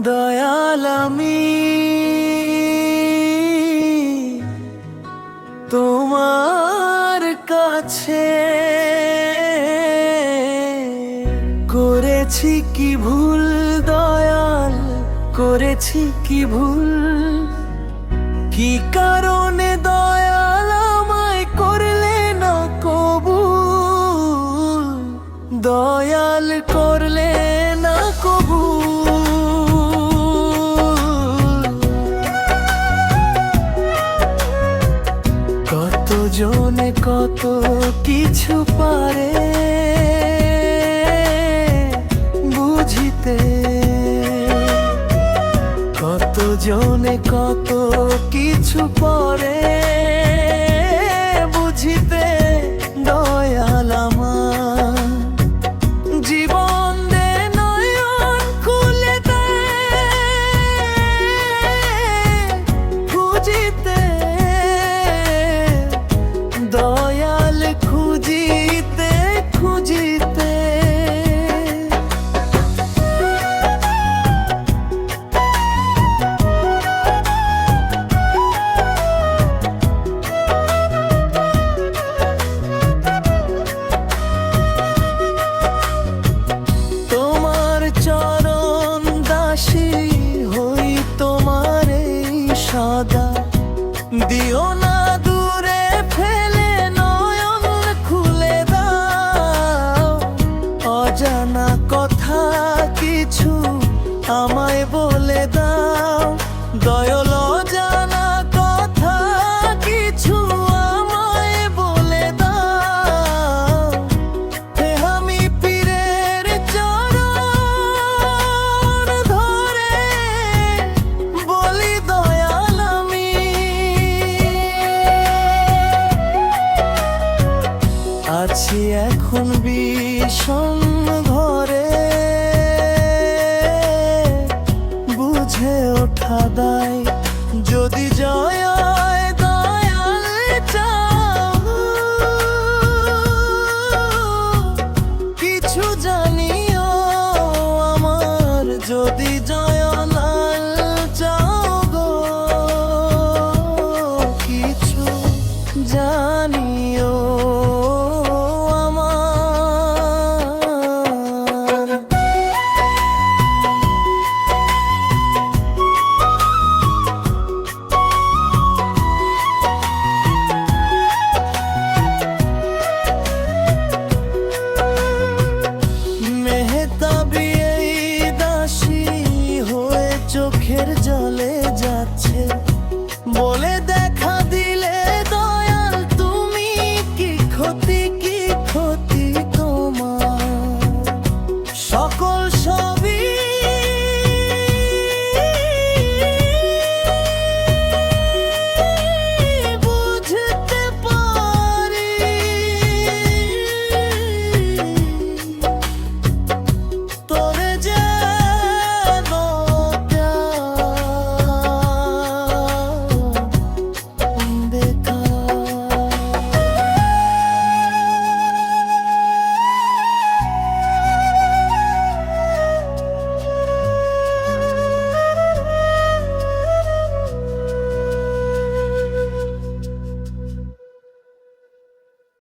দয়াল আমি তোমার কাছে করেছি কি ভুল দয়াল, করেছি কি ভুল? কি কারণে দয়াল আমায় করলে না কবুল? দয়াল করলে না কবুল। কতজনে কত কিছু পারে বুঝিতে, কতজনে কত কিছু পরে বুঝিতে। দয়াল আমার জীবন দে নয়ন খুলে দে খুঁজিতে, দয়াল খুঁজিতে খুঁজিতে। তোমার চরণ দাসী হই, তোমার এই সদা দিও না দূরে ফেলে, নয়ন খুলে দাও। অজানা কথা কিছু আমায় বলে দাও দয়াল, অজানা কথা কিছু আমায় বলে দাও। আমি পীরের চরণ ধরে বলি দয়াল আমি আছি এখন বিষম ঘরে, বুঝে ওঠা দায় যদি জয়